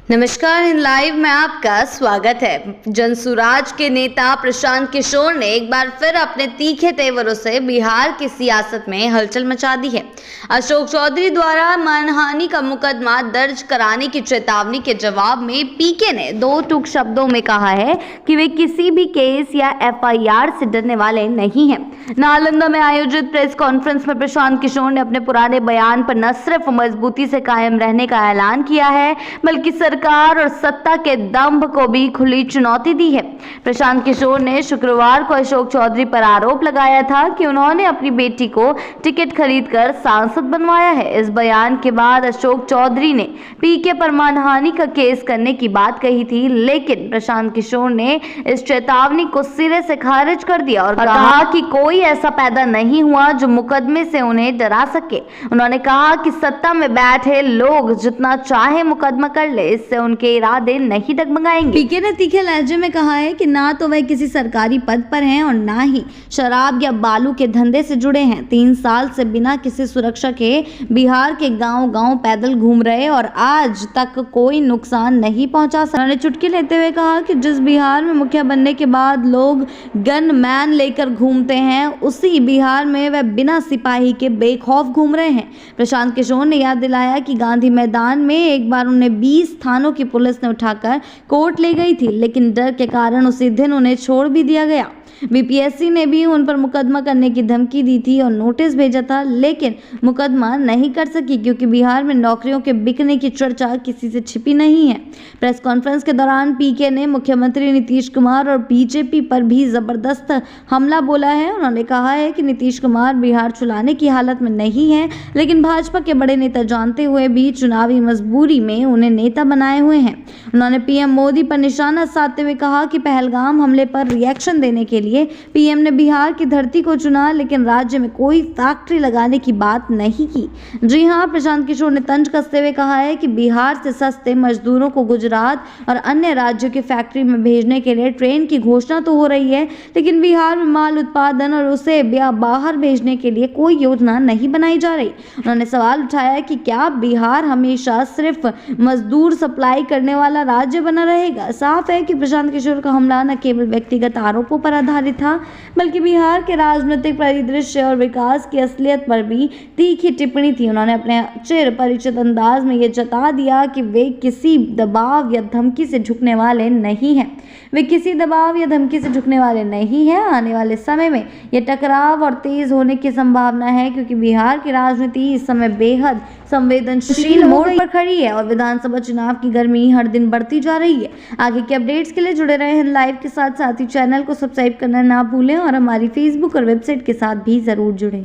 नमस्कार, इन लाइव में आपका स्वागत है। जनसुराज के नेता प्रशांत किशोर ने एक बार फिर अपने तीखे तेवरों से बिहार की सियासत में हलचल मचा दी है। अशोक चौधरी द्वारा मानहानि का मुकदमा दर्ज कराने की चेतावनी के जवाब में पीके ने दो टूक शब्दों में कहा है कि वे किसी भी केस या एफआईआर से डरने वाले नहीं हैं। नालंदा में आयोजित प्रेस कॉन्फ्रेंस में प्रशांत किशोर ने अपने पुराने बयान पर न सिर्फ मजबूती से कायम रहने का ऐलान किया है, बल्कि सरकार और सत्ता के दंभ को भी खुली चुनौती दी है। प्रशांत किशोर ने शुक्रवार को अशोक चौधरी पर आरोप लगाया था कि उन्होंने अपनी बेटी को टिकट खरीदकर सांसद बनवाया है। इस बयान के बाद अशोक चौधरी ने पीके पर मानहानि का केस करने की बात कही थी, लेकिन प्रशांत किशोर ने इस चेतावनी को सिरे से खारिज कर दिया और कहा कि कोई ऐसा पैदा नहीं हुआ जो मुकदमे से उन्हें डरा सके। उन्होंने कहा कि सत्ता में बैठे लोग जितना चाहे मुकदमा कर ले, इससे उनके इरादे नहीं डगमगाएंगे। पीके ने तीखे लहजे में कहा है कि ना तो वह किसी सरकारी पद पर हैं और ना ही शराब या बालू के धंधे से जुड़े हैं। 3 साल से बिना किसी सुरक्षा के बिहार के गांव-गांव पैदल घूम रहे और आज तक कोई नुकसान नहीं पहुंचा सका। उन्होंने चुटकी लेते हुए कहा कि जिस बिहार में मुखिया बनने के बाद लोग गन मैन लेकर घूमते हैं, उसी बिहार में वह बिना सिपाही के बेखौफ घूम रहे हैं। प्रशांत किशोर ने याद दिलाया कि गांधी मैदान में एक बार उन्हें 20 थानों की पुलिस ने उठाकर कोर्ट ले गई थी, लेकिन डर के कारण उसी दिन उन्हें छोड़ भी दिया गया। बीपीएससी ने भी उन पर मुकदमा करने की धमकी दी थी और नोटिस भेजा था, लेकिन मुकदमा नहीं कर सकी क्योंकि बिहार में नौकरियों के बिकने की चर्चा किसी से छिपी नहीं है। प्रेस कॉन्फ्रेंस के दौरान पीके ने मुख्यमंत्री नीतीश कुमार और बीजेपी पर भी जबरदस्त हमला बोला है। उन्होंने कहा है कि नीतीश कुमार बिहार चलाने की हालत में नहीं है, लेकिन भाजपा के बड़े नेता जानते हुए भी चुनावी मजबूरी में उन्हें नेता बनाए हुए हैं। उन्होंने पीएम मोदी पर निशाना साधते हुए कहा कि पहलगाम हमले पर रिएक्शन देने के लिए पीएम ने बिहार की धरती को चुना, लेकिन राज्य में कोई फैक्ट्री लगाने की बात नहीं की। जी हां, प्रशांत किशोर ने तंज कसते हुए कहा है कि बिहार से सस्ते मजदूरों को गुजरात और अन्य राज्यों की फैक्ट्री में भेजने के लिए ट्रेन की घोषणा तो हो रही है, लेकिन बिहार में माल उत्पादन और उसे बाहर भेजने के लिए कोई योजना नहीं बनाई जा रही। उन्होंने सवाल उठाया कि क्या बिहार हमेशा सिर्फ मजदूर सप्लाई करने वाला राज्य बना रहेगा। साफ है कि प्रशांत किशोर का हमला न केवल व्यक्तिगत आरोपों पर आधारित था, बल्कि बिहार के राजनीतिक परिदृश्य और विकास की असलियत पर भी तीखी टिप्पणी थी। उन्होंने अपने चिर परिचित अंदाज में यह जता दिया कि वे किसी दबाव या धमकी से झुकने वाले नहीं हैं। वे किसी दबाव या धमकी से झुकने वाले नहीं हैं। आने वाले समय में यह टकराव और तेज होने की संभावना है, क्योंकि बिहार की राजनीति इस समय बेहद संवेदनशील मोड़ पर खड़ी है और विधानसभा चुनाव की गर्मी हर दिन बढ़ती जा रही है। आगे के अपडेट्स के लिए जुड़े रहें लाइव के साथ ही चैनल को सब्सक्राइब करना ना भूलें और हमारी फेसबुक और वेबसाइट के साथ भी जरूर जुड़ें।